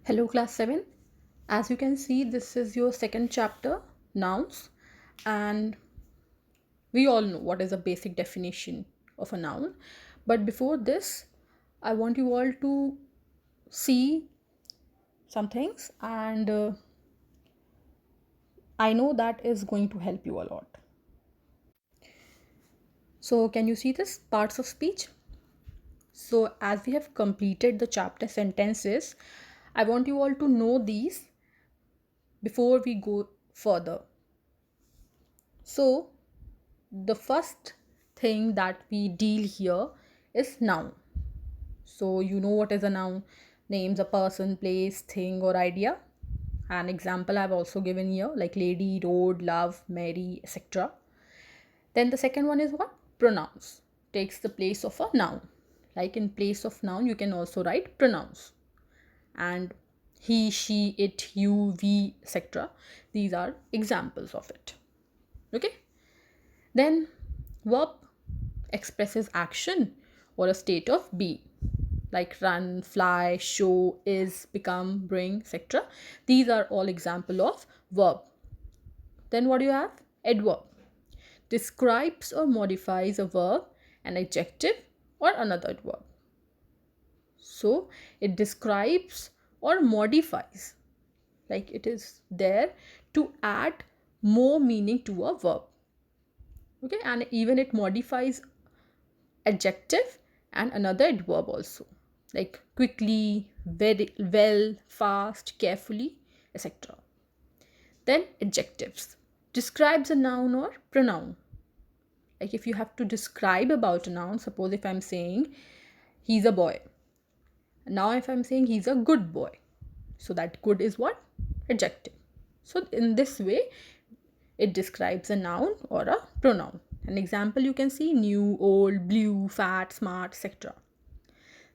Hello, class 7. As you can see, this is your second chapter, nouns, and we all know what is a basic definition of a noun. But before this, I want you all to see some things, and I know that is going to help you a lot. So, can you see this parts of speech? So, as we have completed the chapter sentences, I want you all to know these before we go further. So, the first thing that we deal here is noun. So, you know what is a noun? Names a person, place, thing, or idea. An example I've also given here, like lady, road, love, Mary, etc. Then the second one is what? Pronouns. Takes the place of a noun. Like in place of noun, you can also write pronouns. And he, she, it, you, we, etc. These are examples of it. Okay? Then verb expresses action or a state of being, like run, fly, show, is, become, bring, etc. These are all example of verb. Then what do you have? Adverb describes or modifies a verb, an adjective, or another adverb. So it describes or modifies, like it is there to add more meaning to a verb. Okay, and even it modifies adjective and another adverb also, like quickly, very well, fast, carefully, etc. Then adjectives describes a noun or pronoun. Like if you have to describe about a noun, suppose if I'm saying he's a boy, now if I'm saying he's a good boy, so that good is what? Adjective. So in this way it describes a noun or a pronoun. An example you can see: new, old, blue, fat, smart, etc.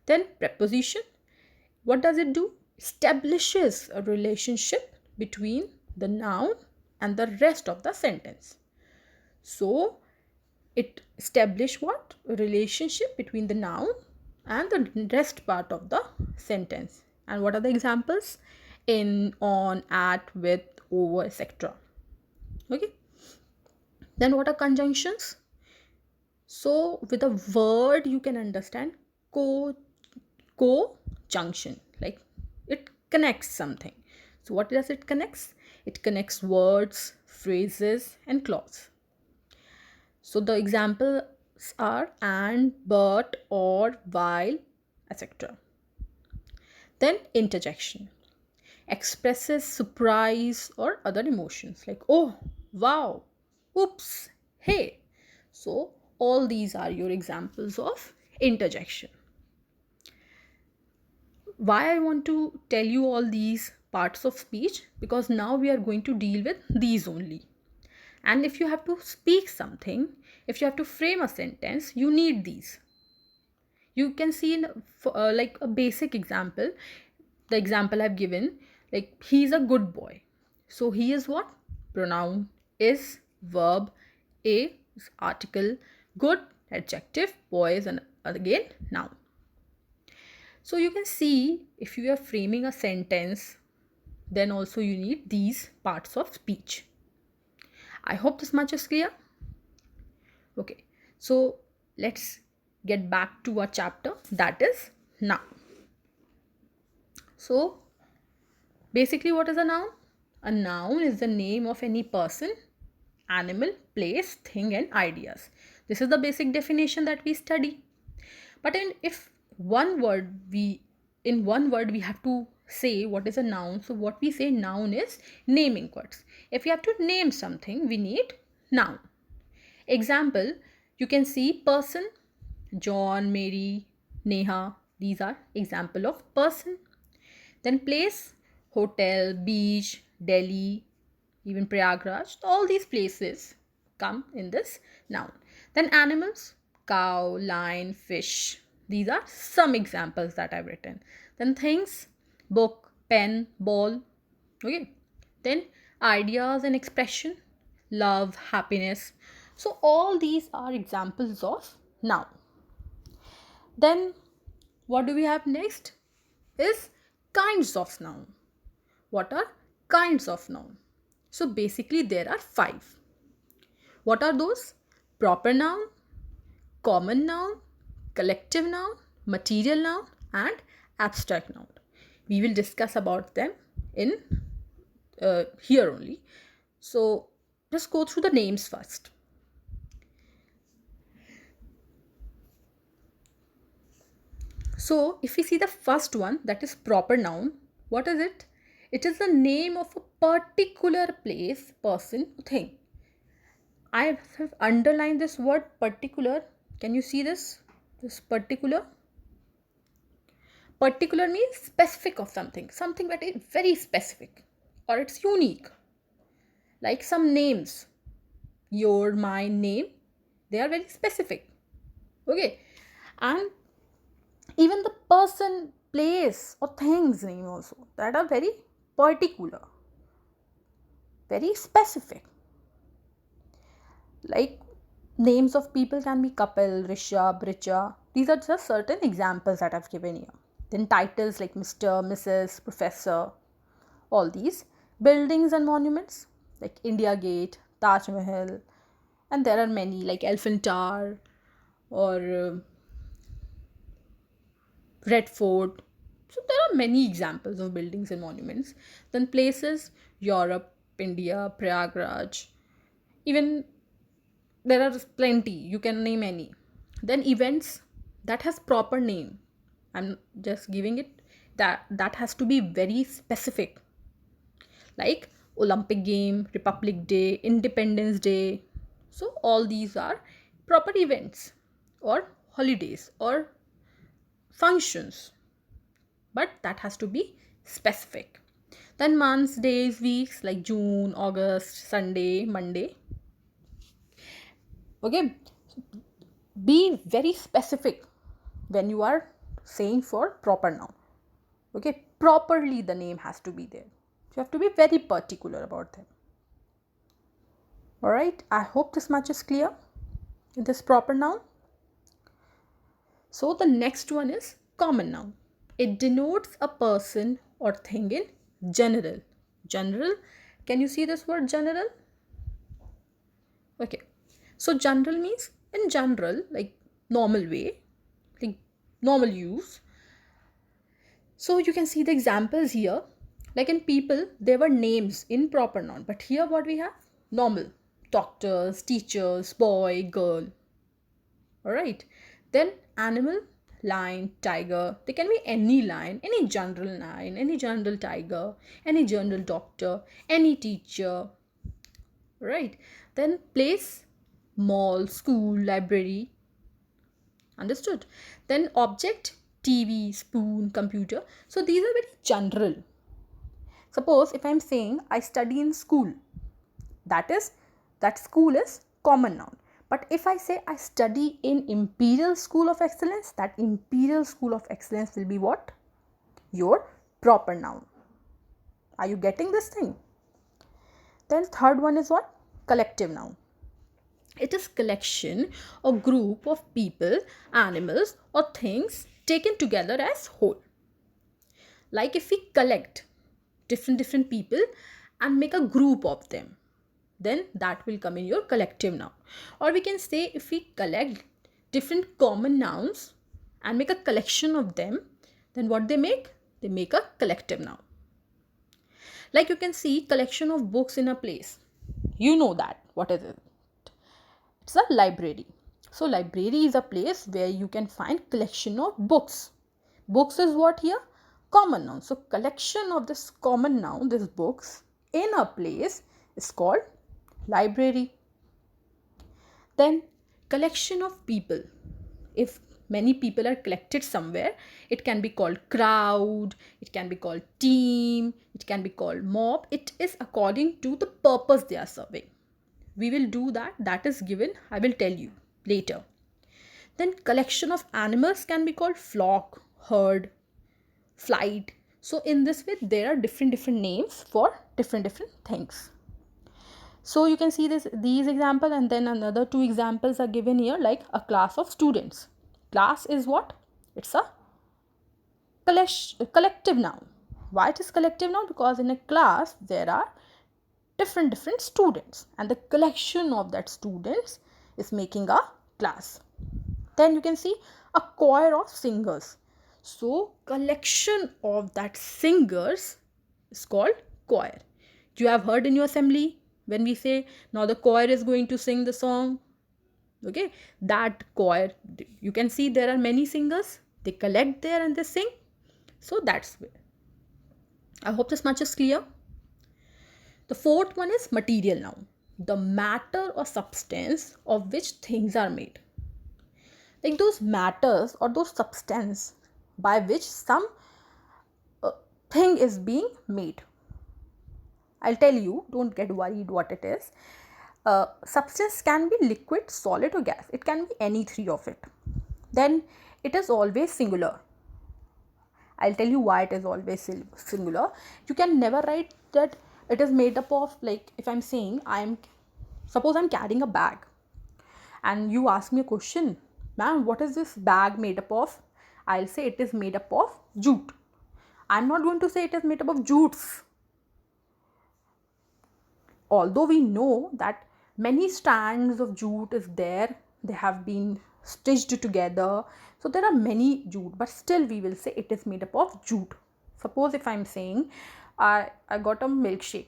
Then preposition, what does it do? Establishes a relationship between the noun and the rest of the sentence. So it establish what? A relationship between the noun and the rest part of the sentence. And what are the examples? In, on, at, with, over, etc. Okay. Then what are conjunctions? So with a word you can understand co-junction, like it connects something. So what does it connects? It connects words, phrases, and clause. So the examples are and, but, or, while, etc. Then interjection expresses surprise or other emotions, like oh, wow, oops, hey. So all these are your examples of interjection. Why I want to tell you all these parts of speech? Because now we are going to deal with these only. And if you have to speak something, if you have to frame a sentence, you need these. You can see in like a basic example, the example I've given, like he's a good boy. So he is what? Pronoun, is verb, a is article, good adjective, boy is an again noun. So you can see if you are framing a sentence, then also you need these parts of speech. I hope this much is clear. Okay, so let's get back to our chapter, that is noun. So basically, what is a noun? A noun is the name of any person, animal, place, thing, and ideas. This is the basic definition that we study. But if one word we in one word we have to say what is a noun. So what we say noun is naming words. If you have to name something, we need noun. Example, you can see person, John, Mary, Neha. These are example of person. Then place, hotel, beach, Delhi, even Prayagraj. All these places come in this noun. Then animals, cow, lion, fish. These are some examples that I've written. Then things, book, pen, ball. Okay. Then ideas and expression, love, happiness. So all these are examples of noun. Then what do we have next is kinds of noun. What are kinds of noun? So basically there are five. What are those? Proper noun, common noun, collective noun, material noun, and abstract noun. We will discuss about them in here only. So just go through the names first. So if we see the first one, that is proper noun, what is it? It is the name of a particular place, person, thing. I have underlined this word particular. Can you see this? This particular. Particular means specific of something, something that is very specific or it's unique. Like some names, your, my, name, they are very specific. Okay. And even the person, place, or things name also, that are very particular, very specific. Like names of people can be Kapil, Rishabh, Richa. These are just certain examples that I've given here. Then titles like Mr., Mrs., Professor, all these. Buildings and monuments like India Gate, Taj Mahal, and there are many like Elephant Tower or Red Fort. So there are many examples of buildings and monuments. Then places, Europe, India, Prayagraj. Even there are plenty, you can name any. Then events, that has proper name. I'm just giving it, that has to be very specific. Like Olympic game, Republic Day, Independence Day. So all these are proper events or holidays or functions, but that has to be specific. Then months, days, weeks like June, August, Sunday, Monday. Okay, be very specific when you are saying for proper noun. Okay, properly the name has to be there. You have to be very particular about them. All right, I hope this much is clear in this proper noun. So the next one is common noun. It denotes a person or thing in general. General, can you see this word general? Okay, so general means in general, like normal way, like normal use. So you can see the examples here. Like in people, there were names in proper noun, but here what we have? Normal. Doctors, teachers, boy, girl. Alright. Then animal, lion, tiger. They can be any lion, any general lion, any general tiger, any general doctor, any teacher. Right. Then place, mall, school, library. Understood? Then object, TV, spoon, computer. So these are very general. Suppose if I'm saying I study in school, that school is common noun. But if I say I study in Imperial School of Excellence, that Imperial School of Excellence will be what? Your proper noun. Are you getting this thing? Then third one is what? Collective noun. It is collection or group of people, animals or things taken together as whole. Like if we collect different people and make a group of them, then that will come in your collective noun. Or we can say if we collect different common nouns and make a collection of them, then what they make? They make a collective noun. Like you can see collection of books in a place. You know that. What is it? It's a library. So library is a place where you can find collection of books. Books is what here? Common noun. So collection of this common noun, this books in a place is called library. Then collection of people. If many people are collected somewhere, it can be called crowd, it can be called team, it can be called mob. It is according to the purpose they are serving. We will do that. That is given. I will tell you later. Then collection of animals can be called flock, herd, flight. So in this way, there are different names for different things. So you can see these examples, and then another two examples are given here, like a class of students. Class is what? It's a collective noun. Why it is collective noun? Because in a class there are different students, and the collection of that students is making a class. Then you can see a choir of singers. So collection of that singers is called choir. You have heard in your assembly when we say now the choir is going to sing the song. Okay, that choir, you can see there are many singers, they collect there and they sing. So that's where. I hope this much is clear. The fourth one is material noun, the matter or substance of which things are made. Like those matters or those substance by which some thing is being made. I'll tell you, don't get worried what it is. Substance can be liquid, solid, or gas. It can be any three of it. Then it is always singular. I'll tell you why it is always singular. You can never write that it is made up of, like if I'm saying suppose I'm carrying a bag and you ask me a question, ma'am, what is this bag made up of? I'll say it is made up of jute. I'm not going to say it is made up of jutes. Although we know that many strands of jute is there, they have been stitched together, so there are many jute, but still we will say it is made up of jute. Suppose if I'm saying I got a milkshake,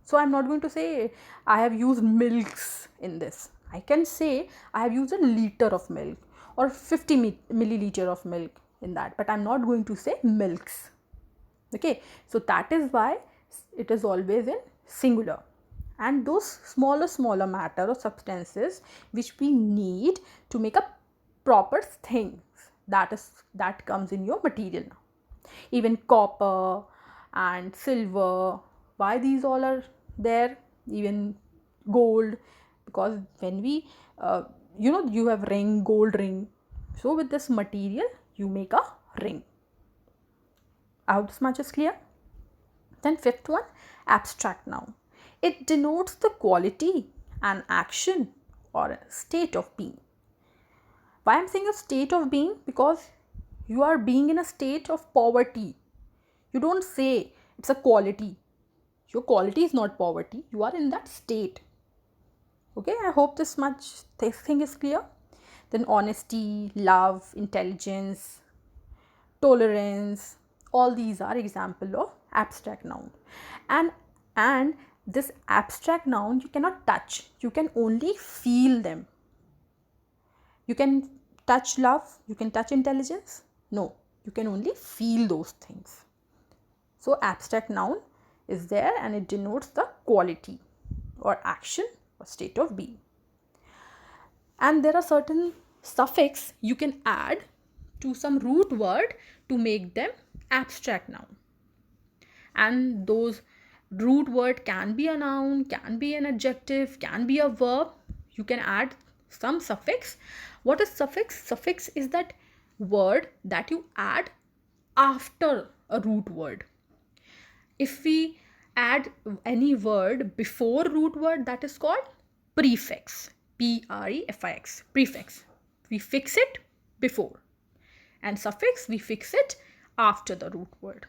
so I'm not going to say I have used milks in this. I can say I have used a liter of milk or 50 milliliter of milk in that, but I'm not going to say milks. Okay, so that is why it is always in singular. And those smaller matter or substances which we need to make a proper things, that comes in your material now. Even copper and silver, why these all are there? Even gold, because when we you have ring, gold ring, so with this material you make a ring. I hope this much is clear. Then fifth one, abstract noun. It denotes the quality, an action, or a state of being. Why I'm saying a state of being? Because you are being in a state of poverty. You don't say it's a quality. Your quality is not poverty. You are in that state. Okay, I hope this thing is clear. Then honesty, love, intelligence, tolerance, all these are example of abstract noun. And this abstract noun you cannot touch, you can only feel them. You can touch love, you can touch intelligence? No, you can only feel those things. So abstract noun is there and it denotes the quality or action or state of being. And there are certain suffix you can add to some root word to make them abstract noun. And those root word can be a noun, can be an adjective, can be a verb. You can add some suffix. What is suffix? Suffix is that word that you add after a root word. If we add any word before root word, that is called prefix. Prefix. Prefix. We fix it before. And suffix, we fix it after the root word.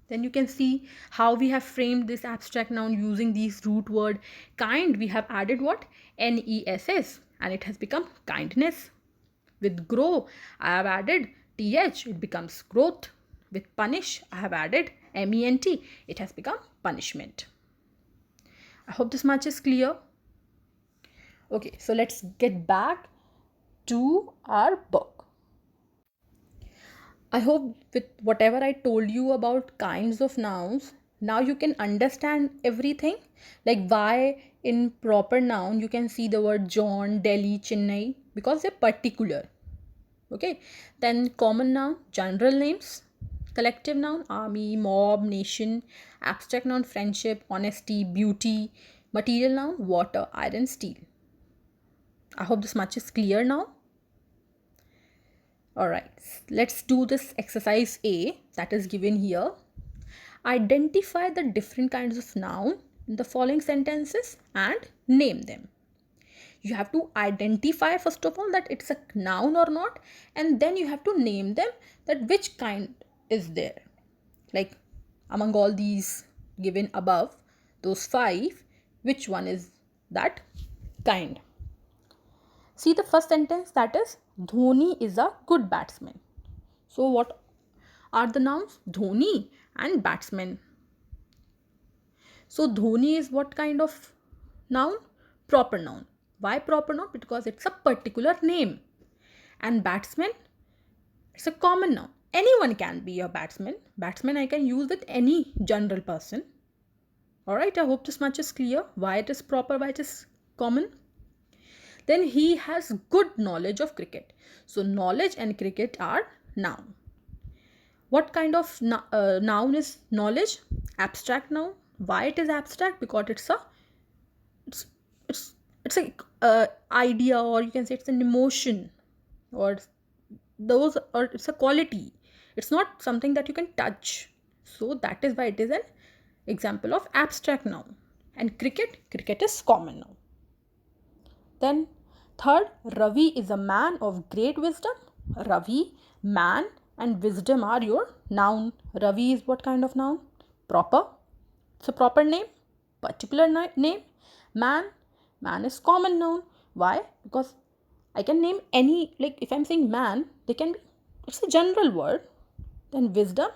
Then you can see how we have framed this abstract noun using these root word. Kind, we have added what? NESS, and it has become kindness. With grow, I have added TH, it becomes growth. With punish, I have added MENT, it has become punishment. I hope this much is clear. Okay, so let's get back to our book. I hope with whatever I told you about kinds of nouns, now you can understand everything. Like why in proper noun you can see the word John, Delhi, Chennai, because they're particular. Okay, then common noun, general names, collective noun, army, mob, nation, abstract noun, friendship, honesty, beauty, material noun, water, iron, steel. I hope this much is clear now. Alright, let's do this exercise A that is given here. Identify the different kinds of noun in the following sentences and name them. You have to identify first of all that it's a noun or not, and then you have to name them, that which kind is there. Like among all these given above, those five, which one is that kind? See the first sentence, that is Dhoni is a good batsman. So what are the nouns? Dhoni and batsman. So Dhoni is what kind of noun? Proper noun. Why proper noun? Because it's a particular name. And batsman, it's a common noun. Anyone can be a batsman. Batsman I can use with any general person. Alright, I hope this much is clear. Why it is proper, why it is common. Then he has good knowledge of cricket. So knowledge and cricket are noun. What kind of noun is knowledge? Abstract noun. Why it is abstract? Because it's it's it's a idea, or you can say it's an emotion, or or it's a quality. It's not something that you can touch. So that is why it is an example of abstract noun. And cricket is common noun. Then third, Ravi is a man of great wisdom. Ravi, man, and wisdom are your noun. Ravi is what kind of noun? Proper. It's a proper name. Particular name. Man is common noun. Why? Because I can name any, like if I'm saying man, they can be, it's a general word. Then wisdom,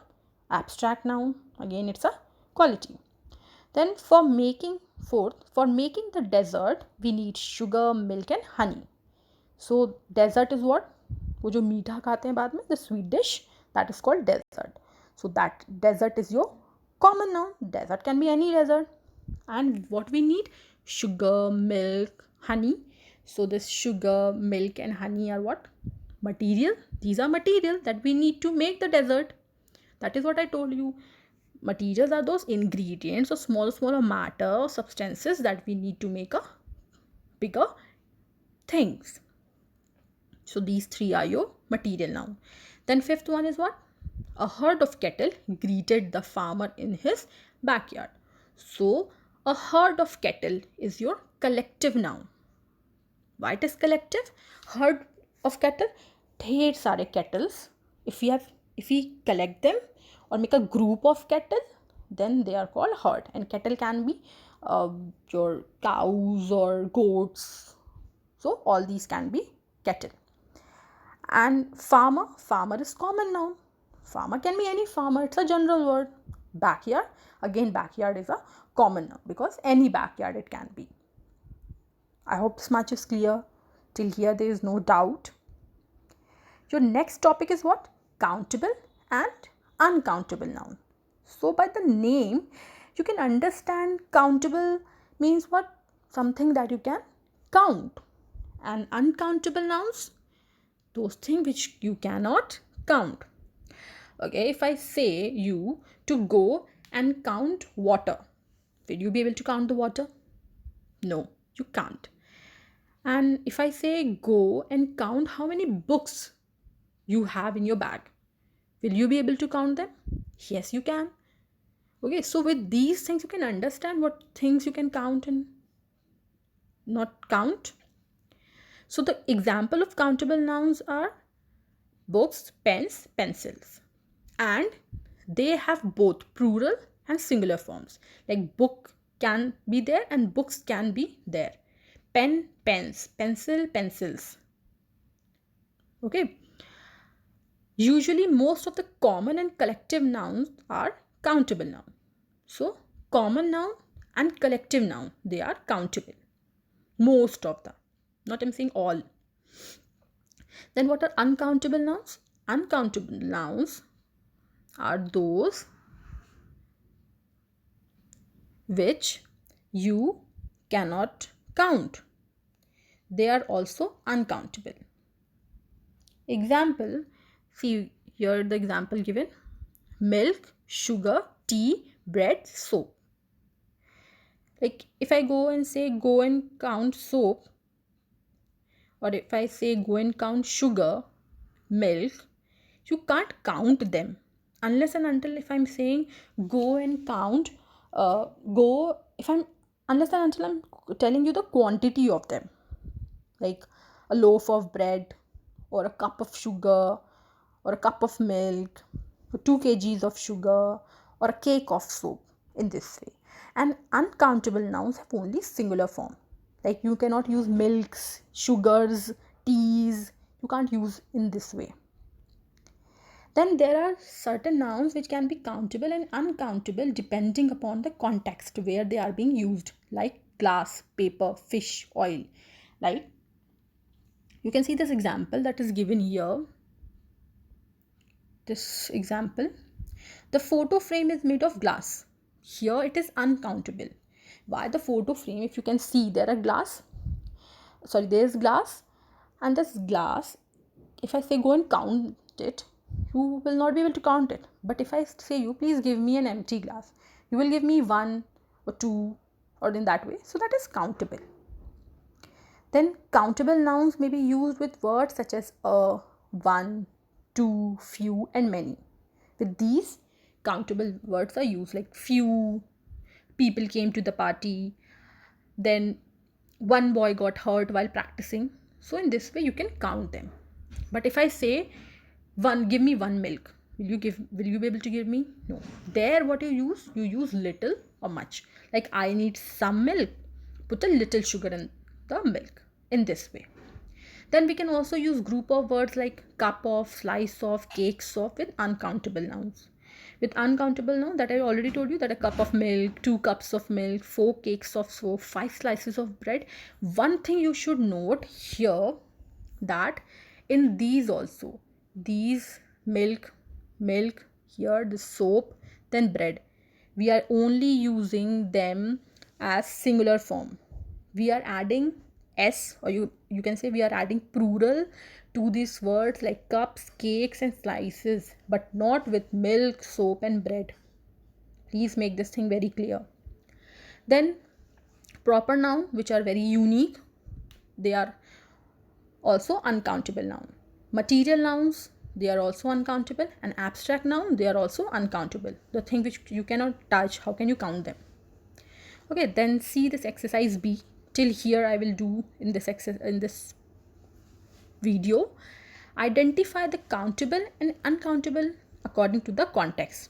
abstract noun. Again, it's a quality. Then for making the dessert, we need sugar, milk and honey. So dessert is what? वो जो मीठा खाते हैं बाद में, the sweet dish, that is called dessert. So that dessert is your common noun. Dessert can be any dessert. And what we need? Sugar, milk, honey. So this sugar, milk and honey are what? Material. These are material that we need to make the dessert. That is what I told you. Materials are those ingredients or smaller matter or substances that we need to make a bigger things. So these three are your material noun. Then fifth one is what? A herd of cattle greeted the farmer in his backyard. So a herd of cattle is your collective noun. Why it is collective? Herd of cattle, ढेर सारे kettles. If we collect them or make a group of cattle, then they are called herd. And cattle can be your cows or goats. So all these can be cattle. And farmer is common noun. Farmer can be any farmer. It's a general word. Backyard, again backyard is a common noun because any backyard it can be. I hope this much is clear. Till here there is no doubt. Your next topic is what? Countable and uncountable noun. So by the name, you can understand countable means what? Something that you can count. And uncountable nouns, those things which you cannot count. Okay, if I say you to go and count water, will you be able to count the water? No, you can't. And if I say go and count how many books you have in your bag, will you be able to count them? Yes, you can. Okay, so with these things, you can understand what things you can count and not count. So the example of countable nouns are books, pens, pencils. And they have both plural and singular forms. Like book can be there and books can be there. Pen, pens, pencil, pencils. Okay. Usually most of the common and collective nouns are countable noun. So common noun and collective noun, they are countable. Most of them. Not I'm saying all. Then what are uncountable nouns? Uncountable nouns are those which you cannot count. They are also uncountable. Example, see here the example given: milk, sugar, tea, bread, soap. Like if I go and say go and count soap, or if I say go and count sugar, milk, you can't count them unless and until if I'm saying go and count unless and until I'm telling you the quantity of them, like a loaf of bread or a cup of sugar or a cup of milk. or 2 kgs of sugar, or a cake of soap in this way. And uncountable nouns have only singular form. Like you cannot use milks, sugars, teas. You can't use in this way. Then there are certain nouns which can be countable and uncountable depending upon the context where they are being used, like glass, paper, fish, oil. Like you can see this example that is given here. This example, the photo frame is made of glass. Here it is uncountable. Why the photo frame? If you can see, there is glass, and this glass, if I say go and count it, you will not be able to count it. But if I say you please give me an empty glass, you will give me 1 or 2 or in that way. So that is countable. Then countable nouns may be used with words such as a, one, two, few, and many. With these, countable words are used, like few people came to the party, then one boy got hurt while practicing. So in this way you can count them. But if I say give me 1 milk, will you be able to give me? No. There what you use little or much. Like I need some milk, put a little sugar in the milk, in this way. Then we can also use group of words like cup of, slice of, cakes of with uncountable nouns. With uncountable nouns, that I already told you, that a cup of milk, 2 cups of milk, 4 cakes of soap, 5 slices of bread. One thing you should note here, that in these also, these milk, here the soap, then bread, we are only using them as singular form. We are adding s, or you can say we are adding plural to these words like cups, cakes, and slices, but not with milk, soap, and bread. Please make this thing very clear. Then proper noun, which are very unique, they are also uncountable noun. Material nouns, they are also uncountable, and abstract noun, they are also uncountable. The thing which you cannot touch, how can you count them? Okay, then see this exercise B. Till here I will do in this video. Identify the countable and uncountable according to the context.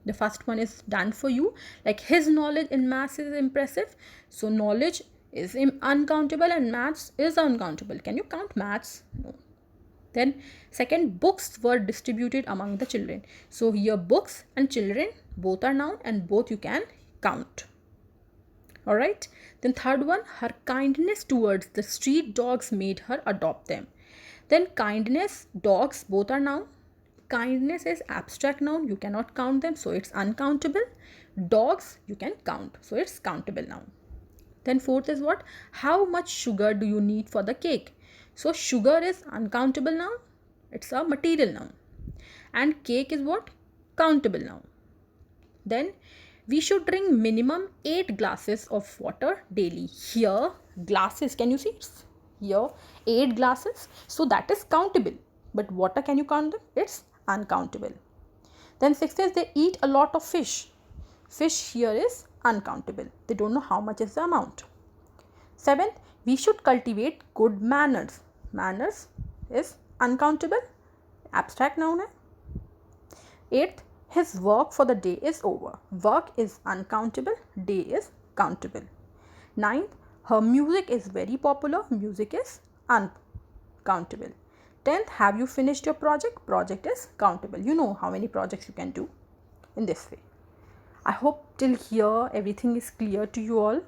The first one is done for you, like his knowledge in maths is impressive. So knowledge is uncountable and maths is uncountable. Can you count maths? No. Then second, books were distributed among the children. So here books and children both are noun and both you can count. Alright. Then third one, her kindness towards the street dogs made her adopt them. Then kindness, dogs, both are noun. Kindness is abstract noun, you cannot count them, so it's uncountable. Dogs you can count, so it's countable noun. Then fourth is what? How much sugar do you need for the cake? So sugar is uncountable noun, it's a material noun. And cake is what? Countable noun. Then we should drink minimum 8 glasses of water daily. Here glasses, can you see? Here 8 glasses, so that is countable. But water, can you count them? It's uncountable. Then sixth is they eat a lot of fish. Fish here is uncountable. They don't know how much is the amount. Seventh, we should cultivate good manners. Manners is uncountable, abstract noun. Eighth, his work for the day is over. Work is uncountable, day is countable. Ninth, her music is very popular. Music is uncountable. 10th, have you finished your project? Project is countable. You know how many projects you can do in this way. I hope till here everything is clear to you all.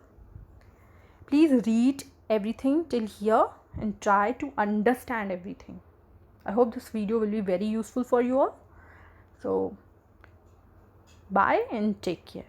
Please read everything till here and try to understand everything. I hope this video will be very useful for you all. So bye and take care.